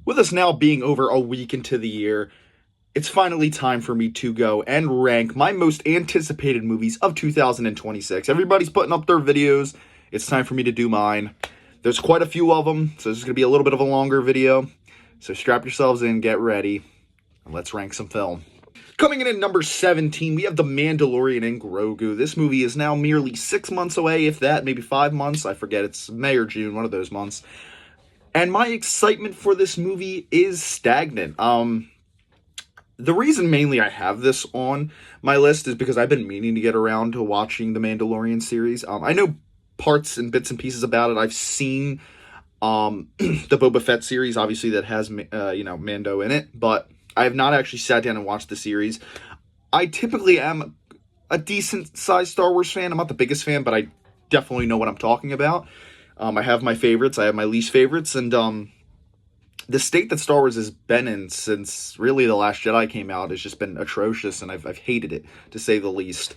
With us now being over a week into the year, it's finally time for me to go and rank my most anticipated movies of 2026. Everybody's putting up their videos. It's time for me to do mine. There's quite a few of them, so this is going to be a little bit of a longer video. So strap yourselves in, get ready, and let's rank some film. Coming in at number 17, we have The Mandalorian and Grogu. This movie is now merely 6 months away, if that, maybe 5 months. I forget, it's May or June, one of those months. And my excitement for this movie is stagnant. The reason mainly I have this on my list is because I've been meaning to get around to watching the Mandalorian series. I know parts and bits and pieces about it. I've seen the Boba Fett series, obviously, that has Mando in it, but I have not actually sat down and watched the series. I typically am a decent-sized Star Wars fan. I'm not the biggest fan, but I definitely know what I'm talking about. I have my favorites, I have my least favorites, and the state that Star Wars has been in since really The Last Jedi came out has just been atrocious, and I've hated it, to say the least.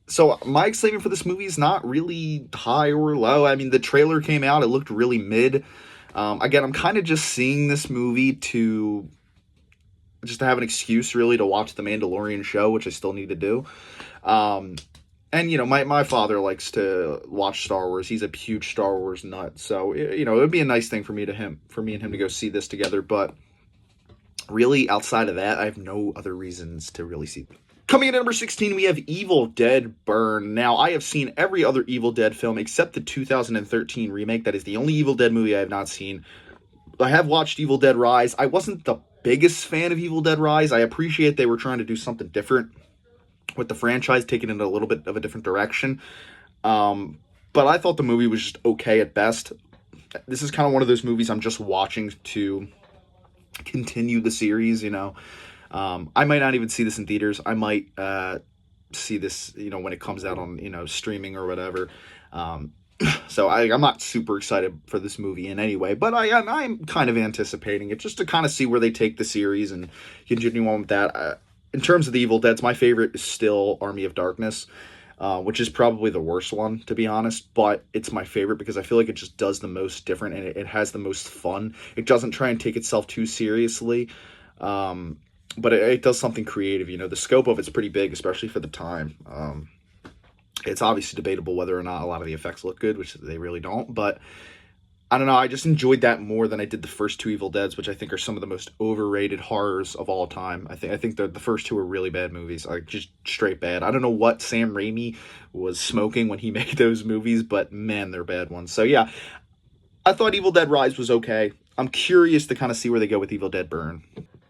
So my excitement for this movie is not really high or low. I mean, the trailer came out, it looked really mid. Again, I'm kind of just seeing this movie to have an excuse, really, to watch The Mandalorian show, which I still need to do. And, my father likes to watch Star Wars. He's a huge Star Wars nut. So, it would be a nice thing for me and him to go see this together. But really, outside of that, I have no other reasons to really see them. Coming in at number 16, we have Evil Dead Burn. Now, I have seen every other Evil Dead film except the 2013 remake. That is the only Evil Dead movie I have not seen. I have watched Evil Dead Rise. I wasn't the biggest fan of Evil Dead Rise. I appreciate they were trying to do something different with the franchise, taking it in a little bit of a different direction. But I thought the movie was just okay at best. This is kind of one of those movies I'm just watching to continue the series, I might not even see this in theaters. I might see this, when it comes out on, streaming or whatever. So I'm not super excited for this movie in any way, but I'm kind of anticipating it just to kind of see where they take the series and continue on with that. In terms of the Evil Deads, my favorite is still Army of Darkness, which is probably the worst one, to be honest, but it's my favorite because I feel like it just does the most different and it has the most fun. It doesn't try and take itself too seriously, but it does something creative. The scope of it's pretty big, especially for the time. It's obviously debatable whether or not a lot of the effects look good, which they really don't, but I don't know, I just enjoyed that more than I did the first two Evil Deads, which I think are some of the most overrated horrors of all time. I think the first two are really bad movies, like just straight bad. I don't know what Sam Raimi was smoking when he made those movies, but man, they're bad ones. So yeah, I thought Evil Dead Rise was okay. I'm curious to kind of see where they go with Evil Dead Burn.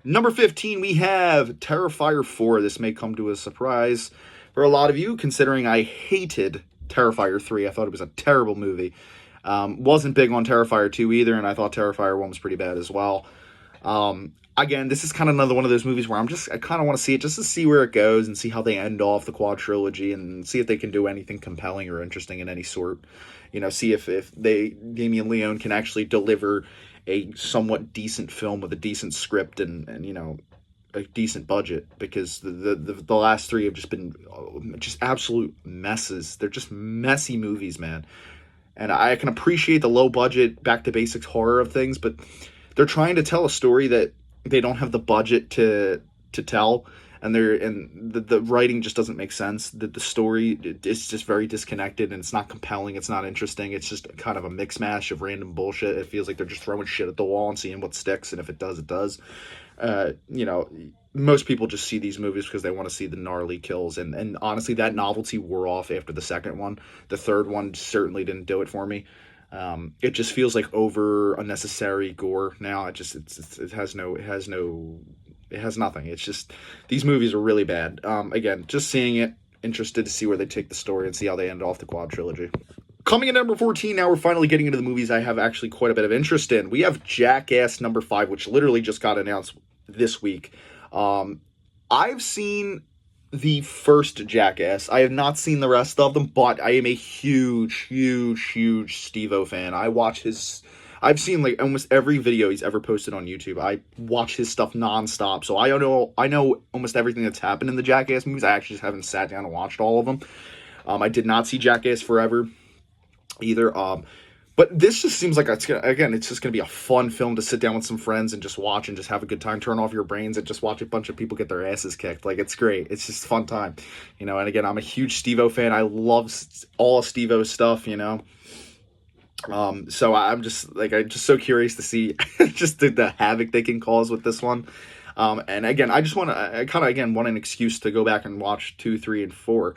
Number 15, we have Terrifier 4. This may come to a surprise for a lot of you, considering I hated Terrifier 3. I thought it was a terrible movie. Wasn't big on Terrifier 2 either, and I thought Terrifier 1 was pretty bad as well. Again, this is kind of another one of those movies where I kind of want to see it just to see where it goes and see how they end off the quadrilogy and see if they can do anything compelling or interesting in any sort. See if Damien Leone can actually deliver a somewhat decent film with a decent script and a decent budget, because the last three have just been just absolute messes. They're just messy movies, man. And I can appreciate the low budget, back to basics horror of things, but they're trying to tell a story that they don't have the budget to tell, and the writing just doesn't make sense. The story is just very disconnected, and it's not compelling. It's not interesting. It's just kind of a mix mash of random bullshit. It feels like they're just throwing shit at the wall and seeing what sticks, and if it does, it does. Most people just see these movies because they want to see the gnarly kills, and honestly, that novelty wore off after the second one. The third one certainly didn't do it for me. It just feels like over unnecessary gore now. It has nothing. It's just, these movies are really bad. Again, just seeing it, interested to see where they take the story and see how they end off the quadrilogy. Coming in at number 14, now we're finally getting into the movies I have actually quite a bit of interest in. We have Jackass number 5, which literally just got announced this week. I've seen the first Jackass. I have not seen the rest of them, but I am a huge Steve-O fan. I've seen like almost every video he's ever posted on YouTube. I watch his stuff nonstop, so I know almost everything that's happened in the Jackass movies. I actually just haven't sat down and watched all of them. I did not see Jackass Forever either. But this just seems like it's just gonna be a fun film to sit down with some friends and just watch and just have a good time. Turn off your brains and just watch a bunch of people get their asses kicked. Like, it's great. It's just a fun time, And again, I'm a huge Steve-O fan. I love all of Steve-O stuff, So I'm just so curious to see just the havoc they can cause with this one. And again, I want an excuse to go back and watch 2, 3, and 4.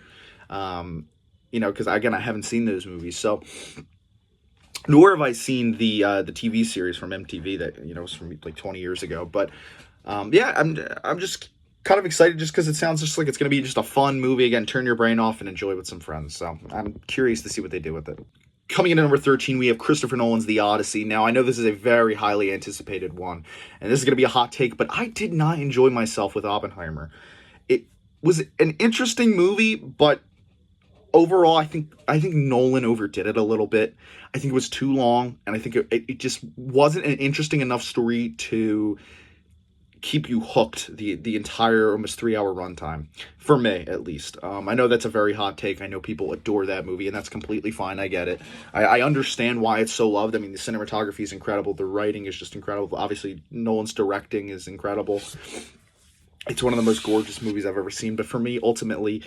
Because again, I haven't seen those movies, so. Nor have I seen the TV series from MTV that was from like 20 years ago. But yeah, I'm just kind of excited just because it sounds just like it's going to be just a fun movie. Again, turn your brain off and enjoy with some friends. So I'm curious to see what they do with it. Coming in at number 13, we have Christopher Nolan's The Odyssey. Now, I know this is a very highly anticipated one, and this is going to be a hot take, but I did not enjoy myself with Oppenheimer. It was an interesting movie, but overall, I think Nolan overdid it a little bit. I think it was too long, and I think it just wasn't an interesting enough story to keep you hooked the entire almost 3-hour runtime, for me at least. I know that's a very hot take. I know people adore that movie, and that's completely fine. I get it. I understand why it's so loved. I mean, the cinematography is incredible. The writing is just incredible. Obviously, Nolan's directing is incredible. It's one of the most gorgeous movies I've ever seen. But for me, ultimately,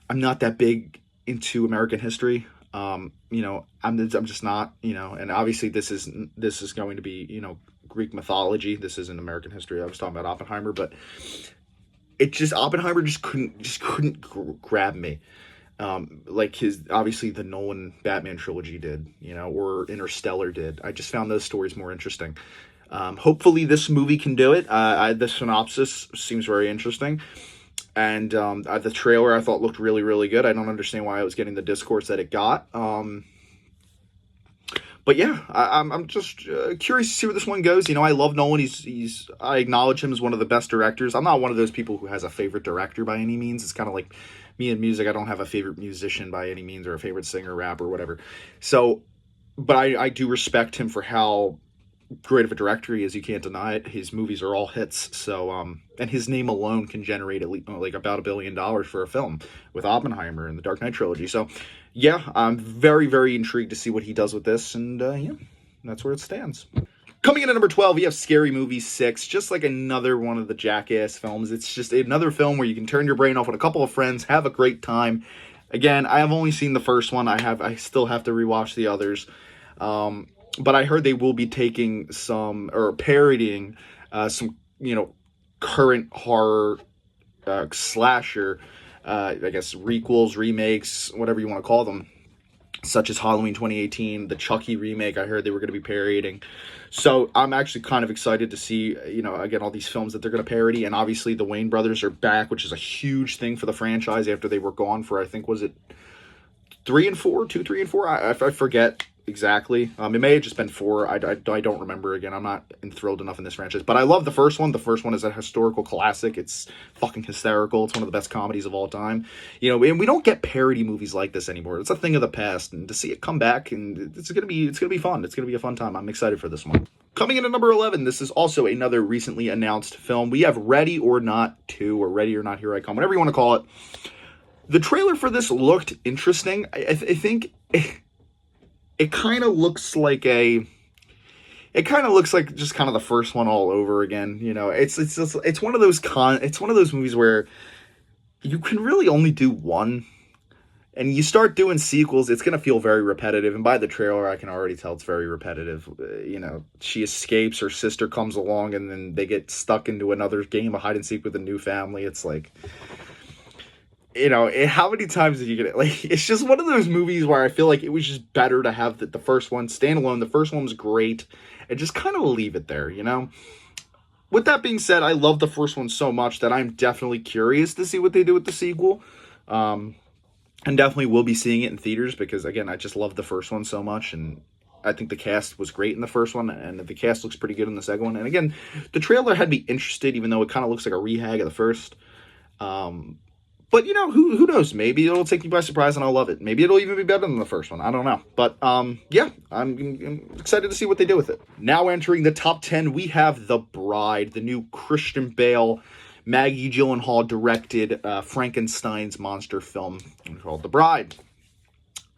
I'm not that big into American history. I'm just not, and obviously this is going to be, Greek mythology. This isn't American history. I was talking about Oppenheimer, but Oppenheimer just couldn't grab me. Like obviously the Nolan Batman trilogy did, or Interstellar did. I just found those stories more interesting. Hopefully this movie can do it. The synopsis seems very interesting. And the trailer I thought looked really, really good. I don't understand why it was getting the discourse that it got. But yeah, I'm just curious to see where this one goes. I love Nolan. I acknowledge him as one of the best directors. I'm not one of those people who has a favorite director by any means. It's kind of like me in music. I don't have a favorite musician by any means, or a favorite singer, rapper, whatever. So, but I do respect him for how great of a director he is. You can't deny it. His movies are all hits. So, and his name alone can generate at least like about $1 billion for a film with Oppenheimer and the Dark Knight trilogy. So, yeah, I'm very, very intrigued to see what he does with this. And yeah, that's where it stands. Coming in at number 12, we have Scary Movie 6, just like another one of the Jackass films. It's just another film where you can turn your brain off with a couple of friends, have a great time. Again, I have only seen the first one. I still have to rewatch the others. But I heard they will be taking parodying some, current horror slasher, I guess, requels, remakes, whatever you want to call them, such as Halloween 2018, the Chucky remake. I heard they were going to be parodying. So I'm actually kind of excited to see, again, all these films that they're going to parody. And obviously the Wayne brothers are back, which is a huge thing for the franchise after they were gone for, I think, was it 3 and 4? 2, 3, and 4? I forget exactly. It may have just been 4. I don't remember. Again, I'm not enthralled enough in this franchise, but I love the first one. The first one is a historical classic. It's fucking hysterical. It's one of the best comedies of all time. And we don't get parody movies like this anymore. It's a thing of the past, and to see it come back, and it's gonna be fun. It's gonna be a fun time. I'm excited for this one. Coming in at number 11, this is also another recently announced film. We have Ready or Not 2, or Ready or Not Here I Come, whatever you want to call it. The trailer for this looked interesting. I think it kind of looks like just kind of the first one all over again. It's one of those movies where you can really only do one, and you start doing sequels, it's going to feel very repetitive. And by the trailer, I can already tell it's very repetitive. She escapes, her sister comes along, and then they get stuck into another game of hide and seek with a new family. It's like, how many times did you get it? Like, it's just one of those movies where I feel like it was just better to have the first one standalone. The first one was great, and just kind of leave it there, With that being said, I love the first one so much that I'm definitely curious to see what they do with the sequel. And definitely will be seeing it in theaters because, again, I just love the first one so much, and I think the cast was great in the first one, and the cast looks pretty good in the second one. And again, the trailer had me interested, even though it kind of looks like a rehag of the first. But, who knows? Maybe it'll take me by surprise and I'll love it. Maybe it'll even be better than the first one. I don't know. But, yeah, I'm excited to see what they do with it. Now entering the top 10, we have The Bride, the new Christian Bale, Maggie Gyllenhaal directed Frankenstein's monster film called The Bride.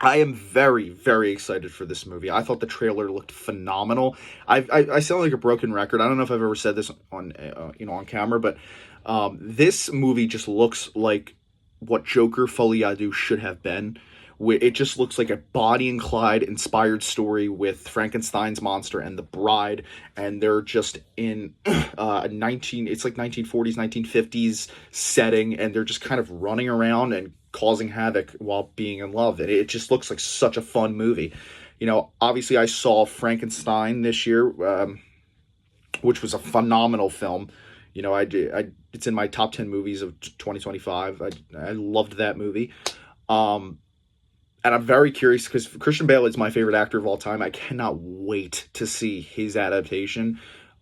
I am very, very excited for this movie. I thought the trailer looked phenomenal. I sound like a broken record. I don't know if I've ever said this on on camera, but this movie just looks like what Joker Folie à Deux should have been. It just looks like a Bonnie and Clyde inspired story with Frankenstein's monster and the bride, and they're just in a 1940s 1950s setting, and they're just kind of running around and causing havoc while being in love. And it just looks like such a fun movie. Obviously I saw Frankenstein this year, which was a phenomenal film. It's in my top 10 movies of 2025. I loved that movie. And I'm very curious because Christian Bale is my favorite actor of all time. I cannot wait to see his adaptation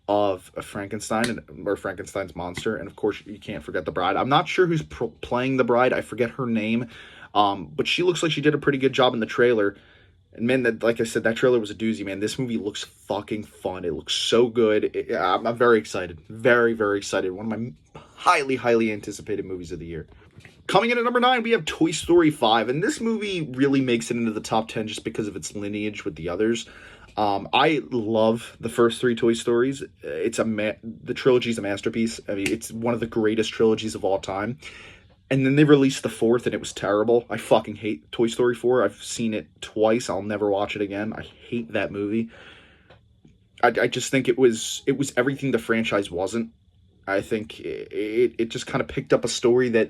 of Frankenstein or Frankenstein's monster. And of course, you can't forget the bride. I'm not sure who's playing the bride. I forget her name. But she looks like she did a pretty good job in the trailer. And man, like I said, that trailer was a doozy, man. This movie looks fucking fun. It looks so good. I'm very excited. Very, very excited. One of my highly, highly anticipated movies of the year. Coming in at number 9, we have Toy Story 5, and this movie really makes it into the top 10 just because of its lineage with the others. I love the first 3 Toy Stories. The trilogy's a masterpiece. I mean, it's one of the greatest trilogies of all time. And then they released the 4th, and it was terrible. I fucking hate Toy Story 4. I've seen it twice. I'll never watch it again. I hate that movie. I just think it was everything the franchise wasn't. I think it just kind of picked up a story that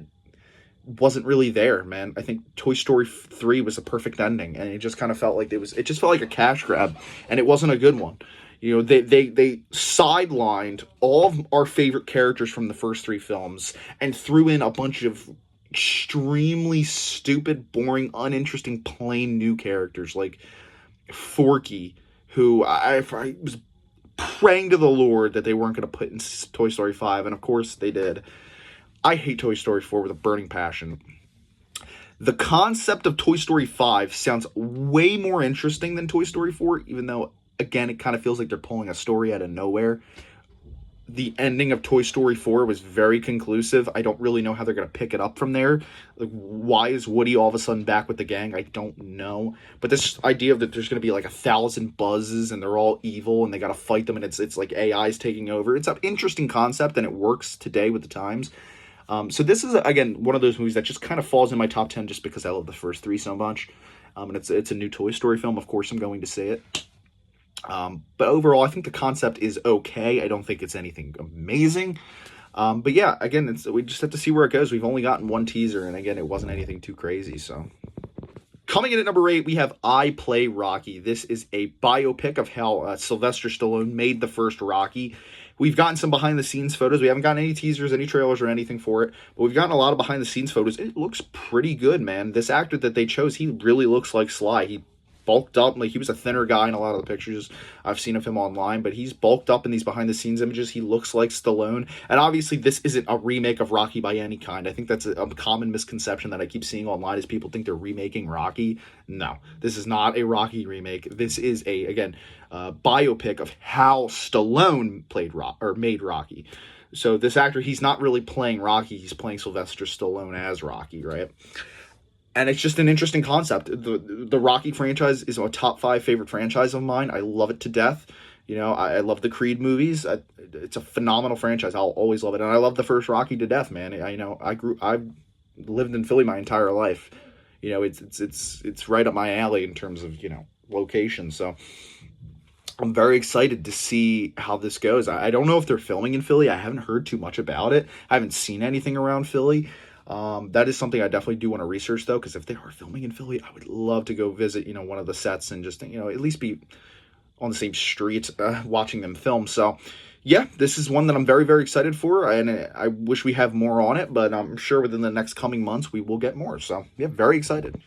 wasn't really there, man. I think Toy Story 3 was a perfect ending, and it just kind of felt like it just felt like a cash grab, and it wasn't a good one. They sidelined all of our favorite characters from the first 3 films and threw in a bunch of extremely stupid, boring, uninteresting, plain new characters like Forky, who I was praying to the Lord that they weren't going to put in Toy Story 5, and of course they did. I hate Toy Story 4 with a burning passion. The concept of Toy Story 5 sounds way more interesting than Toy Story 4, even though, again, it kind of feels like they're pulling a story out of nowhere. The ending of Toy Story 4 was very conclusive. I don't really know how they're going to pick it up from there. Like, why is Woody all of a sudden back with the gang? I don't know. But this idea of that there's going to be like 1,000 buzzes and they're all evil and they got to fight them and it's like AI's taking over. It's an interesting concept and it works today with the times. So this is, again, one of those movies that just kind of falls in my top 10 just because I love the first 3 so much. And it's a new Toy Story film. Of course, I'm going to see it. But overall, I think the concept is okay. I don't think it's anything amazing. But yeah, again, we just have to see where it goes. We've only gotten one teaser, and again, it wasn't anything too crazy. So, coming in at number 8, we have I Play Rocky. This is a biopic of how Sylvester Stallone made the first Rocky. We've gotten some behind-the-scenes photos. We haven't gotten any teasers, any trailers, or anything for it. But we've gotten a lot of behind-the-scenes photos. It looks pretty good, man. This actor that they chose, he really looks like Sly. He bulked up. Like, he was a thinner guy in a lot of the pictures I've seen of him online. But he's bulked up in these behind-the-scenes images. He looks like Stallone. And obviously, this isn't a remake of Rocky by any kind. I think that's a common misconception that I keep seeing online is people think they're remaking Rocky. No, this is not a Rocky remake. This is again, biopic of how Stallone made Rocky. So this actor, he's not really playing Rocky. He's playing Sylvester Stallone as Rocky, right? And it's just an interesting concept. The Rocky franchise is a top 5 favorite franchise of mine. I love it to death. I love the Creed movies. It's a phenomenal franchise. I'll always love it. And I love the first Rocky to death, man. I've lived in Philly my entire life. It's right up my alley in terms of, location. So I'm very excited to see how this goes. I don't know if they're filming in Philly. I haven't heard too much about it. I haven't seen anything around Philly. That is something I definitely do want to research, though, because if they are filming in Philly, I would love to go visit, one of the sets and just, at least be on the same street watching them film. So, yeah, this is one that I'm very, very excited for, and I wish we have more on it, but I'm sure within the next coming months we will get more. So, yeah, very excited.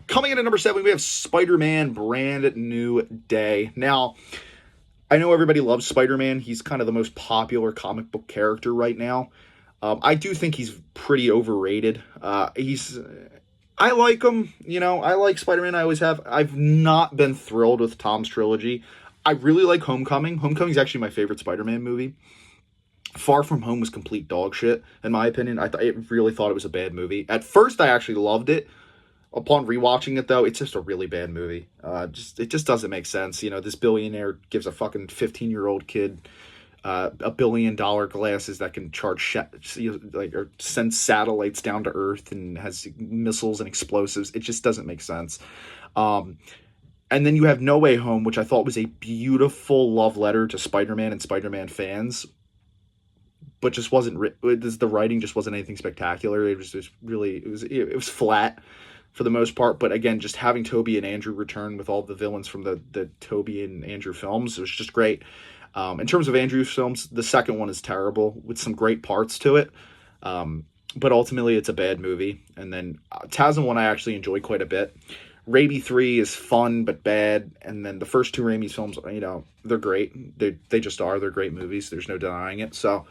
Coming in at number 7, we have Spider-Man Brand New Day. Now, I know everybody loves Spider-Man. He's kind of the most popular comic book character right now. I do think he's pretty overrated. I like him, I like Spider-Man, I always have. I've not been thrilled with Tom's trilogy. I really like Homecoming. Homecoming's actually my favorite Spider-Man movie. Far From Home was complete dog shit, in my opinion. I really thought it was a bad movie. At first, I actually loved it. Upon rewatching it, though, it's just a really bad movie. It just doesn't make sense. You know, this billionaire gives a fucking 15-year-old kid $1 billion glasses that can or send satellites down to Earth and has missiles and explosives. It just doesn't make sense. And then you have No Way Home, which I thought was a beautiful love letter to Spider-Man and Spider-Man fans, but just wasn't. The writing just wasn't anything spectacular. It was just really it was flat for the most part. But again, just having Tobey and Andrew return with all the villains from the Tobey and Andrew films, it was just great. In terms of Andrew's films, the second one is terrible with some great parts to it. But ultimately, it's a bad movie. And then TASM 1 I actually enjoyed quite a bit. Raimi 3 is fun but bad, and then the first two Raimi's films, you know, they're great. They just are. They're great movies. There's no denying it. So,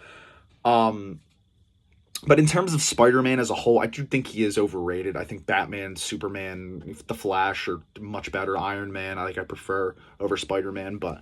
but in terms of Spider-Man as a whole, I do think he is overrated. I think Batman, Superman, The Flash are much better. Iron Man, I prefer over Spider-Man. But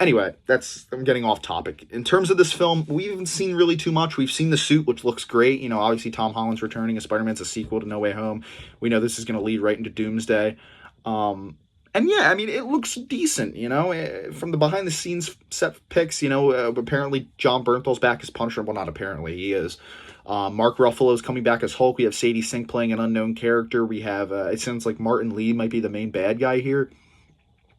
anyway, I'm getting off topic. In terms of this film, we haven't seen really too much. We've seen The Suit, which looks great. You know, obviously Tom Holland's returning as Spider-Man's a sequel to No Way Home. We know this is going to lead right into Doomsday. And yeah, I mean, it looks decent, you know, from the behind the scenes set pics, you know, apparently John Bernthal's back as Punisher. Well, not apparently, he is. Mark Ruffalo's coming back as Hulk. We have Sadie Sink playing an unknown character. We have, it sounds like Martin Lee might be the main bad guy here,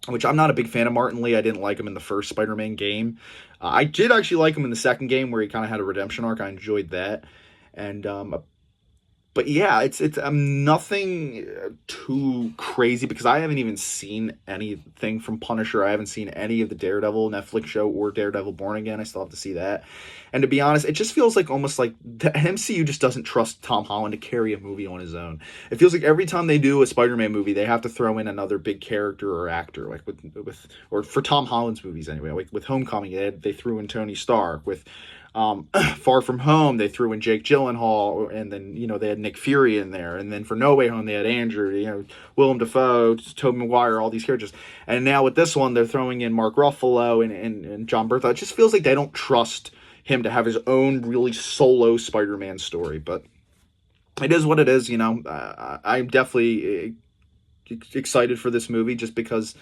which I'm not a big fan of Martin Lee. I didn't like him in the first Spider-Man game. I did actually like him in the second game where he kind of had a redemption arc. I enjoyed that. And, but yeah, it's nothing too crazy because I haven't even seen anything from Punisher. I haven't seen any of the Daredevil Netflix show or Daredevil Born Again. I still have to see that. And to be honest, it just feels like almost like the MCU just doesn't trust Tom Holland to carry a movie on his own. It feels like every time they do a Spider-Man movie, they have to throw in another big character or actor, like or for Tom Holland's movies anyway. Like with Homecoming, they threw in Tony Stark. With Far From Home, they threw in Jake Gyllenhaal, and then, you know, they had Nick Fury in there, and then for No Way Home, they had Andrew, you know, Willem Dafoe, Tobey Maguire, all these characters, and now with this one, they're throwing in Mark Ruffalo and John Berthel. It just feels like they don't trust him to have his own really solo Spider-Man story, but it is what it is, you know. I'm definitely excited for this movie just because,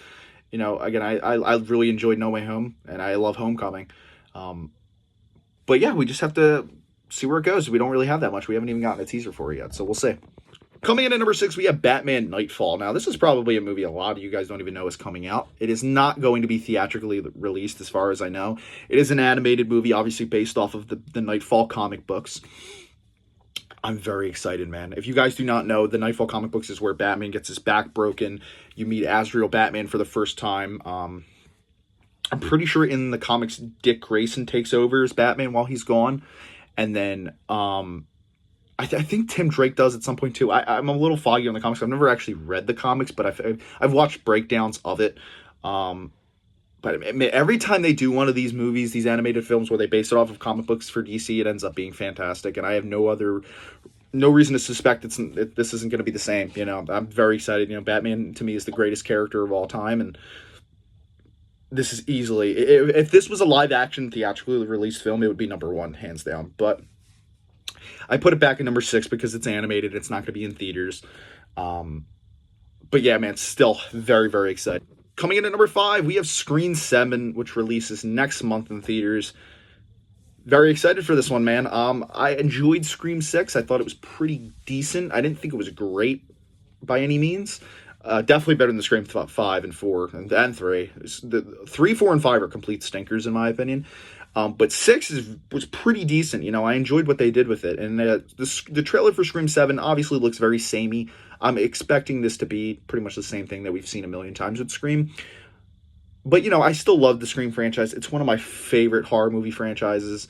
you know, again, I really enjoyed No Way Home, and I love Homecoming. But yeah, we just have to see where it goes. We don't really have that much. We haven't even gotten a teaser for it yet, so we'll see. Coming in at number 6, we have Batman Nightfall. Now, this is probably a movie a lot of you guys don't even know is coming out. It is not going to be theatrically released, as far as I know. It is an animated movie, obviously based off of the Nightfall comic books. I'm very excited, man. If you guys do not know, the Nightfall comic books is where Batman gets his back broken. You meet Azrael Batman for the first time. I'm pretty sure in the comics, Dick Grayson takes over as Batman while he's gone. And then I think Tim Drake does at some point too. I'm a little foggy on the comics. I've never actually read the comics, but I've watched breakdowns of it. But every time they do one of these movies, these animated films where they base it off of comic books for DC, it ends up being fantastic. And I have no reason to suspect this isn't going to be the same. You know, I'm very excited. You know, Batman to me is the greatest character of all time, and this is easily, if this was a live action theatrically released film, it would be number 1, hands down. But I put it back at number 6 because it's animated. It's not going to be in theaters. But yeah, man, still very, very excited. Coming in at number 5, we have Scream 7, which releases next month in theaters. Very excited for this one, man. I enjoyed Scream 6. I thought it was pretty decent. I didn't think it was great by any means. Definitely better than the Scream 5 and 4 and 3. The 3, 4, and 5 are complete stinkers in my opinion. But 6 was pretty decent. You know, I enjoyed what they did with it. And the trailer for Scream 7 obviously looks very samey. I'm expecting this to be pretty much the same thing that we've seen a million times with Scream. But, you know, I still love the Scream franchise. It's one of my favorite horror movie franchises.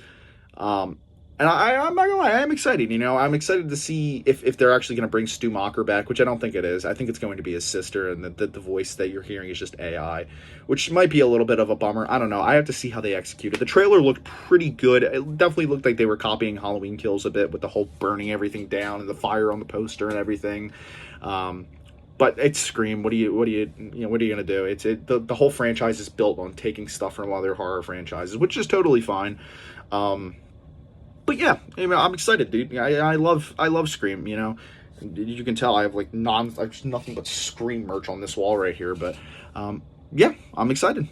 And I'm not gonna lie, I am excited. You know, I'm excited to see if they're actually going to bring Stu Macher back, which I don't think it is. I think it's going to be his sister, and the voice that you're hearing is just AI, which might be a little bit of a bummer. I don't know. I have to see how they execute it. The trailer looked pretty good. It definitely looked like they were copying Halloween Kills a bit with the whole burning everything down and the fire on the poster and everything. But it's Scream. What are you gonna do? The whole franchise is built on taking stuff from other horror franchises, which is totally fine. But yeah, I'm excited, dude. I love Scream. You know, You can tell I have like nothing but Scream merch on this wall right here. But yeah, I'm excited.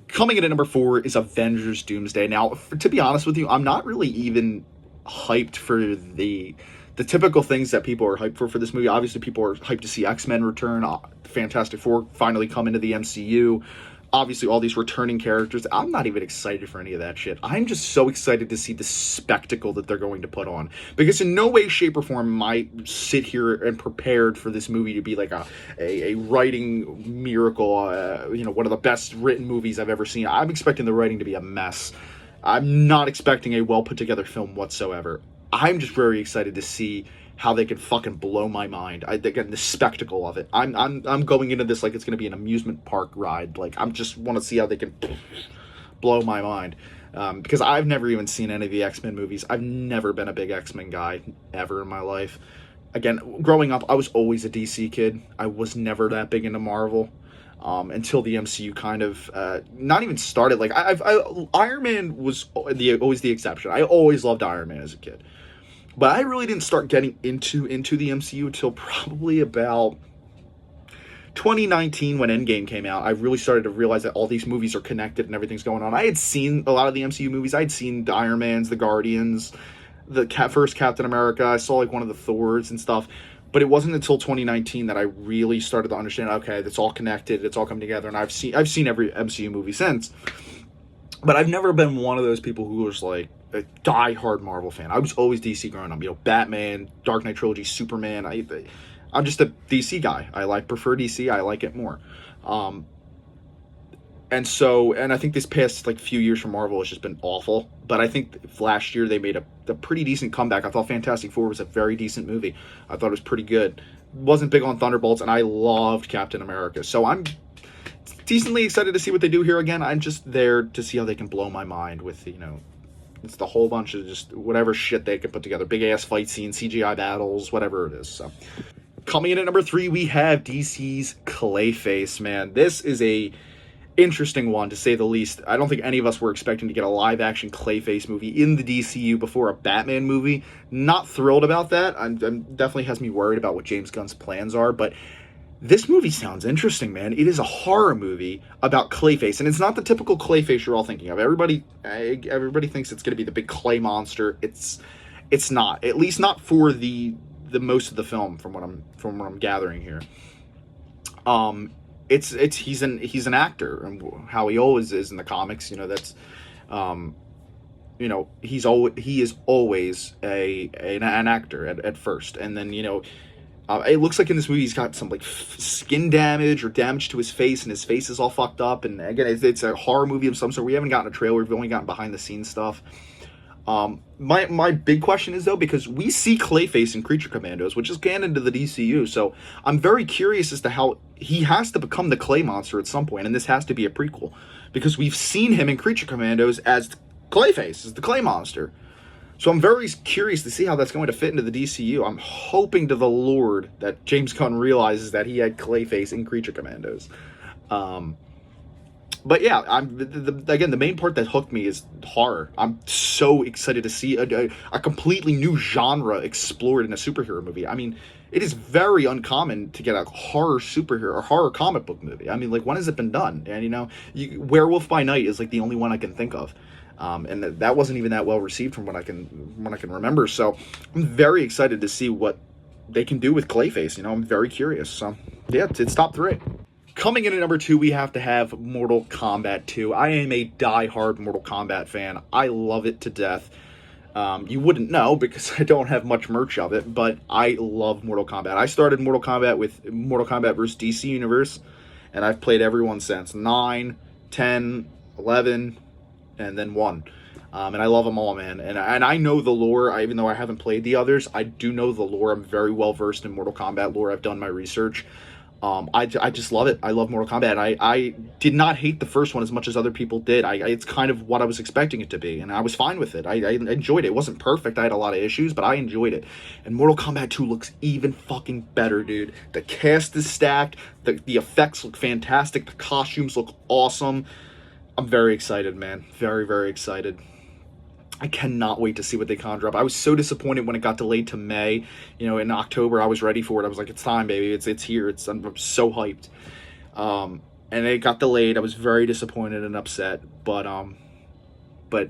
Coming in at number 4 is Avengers Doomsday. Now, to be honest with you, I'm not really even hyped for the typical things that people are hyped for this movie. Obviously, people are hyped to see X-Men return, Fantastic Four finally come into the MCU. Obviously, all these returning characters. I'm not even excited for any of that shit. I'm just so excited to see the spectacle that they're going to put on. Because in no way, shape, or form am I sit here and prepared for this movie to be like a writing miracle, one of the best written movies I've ever seen. I'm expecting the writing to be a mess. I'm not expecting a well put together film whatsoever. I'm just very excited to see how they can fucking blow my mind. Again, the spectacle of it. I'm going into this like it's going to be an amusement park ride. Like, I just want to see how they can blow my mind. Because I've never even seen any of the X-Men movies. I've never been a big X-Men guy ever in my life. Again, growing up, I was always a DC kid. I was never that big into Marvel. Until the MCU kind of not even started. Like, Iron Man was always the exception. I always loved Iron Man as a kid. But I really didn't start getting into the MCU until probably about 2019 when Endgame came out. I really started to realize that all these movies are connected and everything's going on. I had seen a lot of the MCU movies. I had seen the Iron Mans, the Guardians, the first Captain America. I saw like one of the Thors and stuff. But it wasn't until 2019 that I really started to understand, okay, it's all connected, it's all coming together. And I've seen every MCU movie since. But I've never been one of those people who was like a die-hard Marvel fan. I was always DC growing up. Batman, Dark Knight Trilogy, Superman. I'm just a DC guy. Prefer DC. I like it more. And I think this past like few years for Marvel has just been awful. But I think last year they made a pretty decent comeback. I thought Fantastic Four was a very decent movie. I thought it was pretty good. Wasn't big on Thunderbolts, and I loved Captain America. So I'm decently excited to see what they do here again. I'm just there to see how they can blow my mind with, it's the whole bunch of just whatever shit they can put together. Big ass fight scenes, CGI battles, whatever it is. So coming in at number 3, we have DC's Clayface, man. This is a interesting one, to say the least. I don't think any of us were expecting to get a live-action Clayface movie in the DCU before a Batman movie. Not thrilled about that. I'm definitely has me worried about what James Gunn's plans are, but this movie sounds interesting, man. It is a horror movie about Clayface, and it's not the typical Clayface you're all thinking of. Everybody thinks it's going to be the big clay monster. It's not. At least not for the most of the film, from what I'm gathering here. He's an actor, and how he always is in the comics. That's he is always an actor at first, and then it looks like in this movie he's got some like skin damage or damage to his face, and his face is all fucked up. And again, it's a horror movie of some sort. We haven't gotten a trailer. We've only gotten behind the scenes stuff. My big question is, though, because we see Clayface in Creature Commandos, which is canon to the DCU, so I'm very curious as to how he has to become the clay monster at some point, and this has to be a prequel, because we've seen him in Creature Commandos as Clayface, as the clay monster. So I'm very curious to see how that's going to fit into the DCU. I'm hoping to the Lord that James Gunn realizes that he had Clayface in Creature Commandos. But yeah, again, the main part that hooked me is horror. I'm so excited to see a completely new genre explored in a superhero movie. I mean, it is very uncommon to get a horror superhero or horror comic book movie. I mean, like, when has it been done? And Werewolf by Night is like the only one I can think of. And that wasn't even that well received from what I can remember. So I'm very excited to see what they can do with Clayface. I'm very curious. So yeah, it's top 3. Coming in at number 2, we have to have Mortal Kombat 2. I am a die-hard Mortal Kombat fan. I love it to death. You wouldn't know because I don't have much merch of it, but I love Mortal Kombat. I started Mortal Kombat with Mortal Kombat vs. DC Universe, and I've played every one since. 9, 10, 11, and then 1. And I love them all, man. And I know the lore, even though I haven't played the others. I do know the lore. I'm very well versed in Mortal Kombat lore. I've done my research. I just love it. I love Mortal Kombat. I did not hate the first one as much as other people did. It's kind of what I was expecting it to be, and I was fine with it. I enjoyed it. It wasn't perfect. I had a lot of issues, but I enjoyed it. And Mortal Kombat 2 looks even fucking better, dude. The cast is stacked. The effects look fantastic. The costumes look awesome. I'm very excited, man. Very, very excited. I cannot wait to see what they conjure up. I was so disappointed when it got delayed to May. You know, in October, I was ready for it. I was like, it's time, baby. It's here. I'm so hyped. And it got delayed. I was very disappointed and upset. But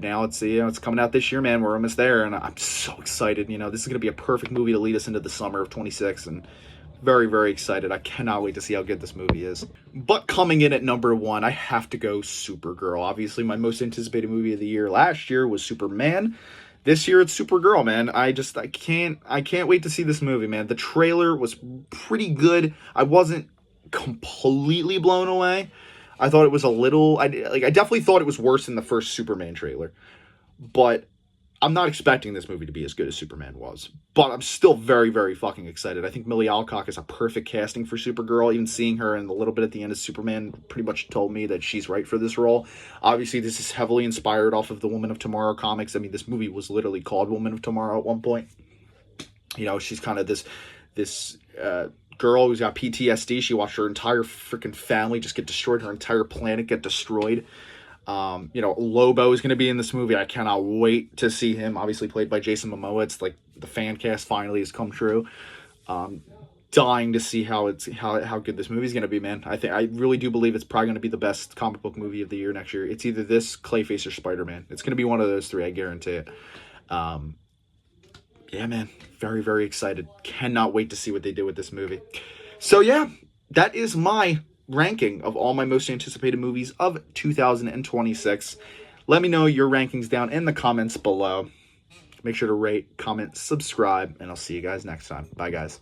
now it's, you know, it's coming out this year, man. We're almost there, and I'm so excited. You know, this is going to be a perfect movie to lead us into the summer of 26, and very, very excited. I cannot wait to see how good this movie is. But coming in at number 1, I have to go Supergirl. Obviously, my most anticipated movie of the year last year was Superman. This year it's Supergirl, man. I can't wait to see this movie, man. The trailer was pretty good. I wasn't completely blown away. I thought it was a little, I definitely thought it was worse than the first Superman trailer. But I'm not expecting this movie to be as good as Superman was. But I'm still very, very fucking excited. I think Millie Alcock is a perfect casting for Supergirl. Even seeing her in a little bit at the end of Superman pretty much told me that she's right for this role. Obviously, this is heavily inspired off of the Woman of Tomorrow comics. I mean, this movie was literally called Woman of Tomorrow at one point. You know, she's kind of this girl who's got PTSD. She watched her entire freaking family just get destroyed, her entire planet get destroyed. You know, Lobo is going to be in this movie. I cannot wait to see him, obviously played by Jason Momoa. It's like the fan cast finally has come true. Dying to see how good this movie is going to be, man. I really do believe it's probably going to be the best comic book movie of the year next year. It's either this, Clayface, or Spider-Man. It's going to be one of those three, I guarantee it. Yeah, man, very, very excited. Cannot wait to see what they do with this movie. So yeah, that is my ranking of all my most anticipated movies of 2026. Let me know your rankings down in the comments below. Make sure to rate, comment, subscribe, and I'll see you guys next time. Bye, guys.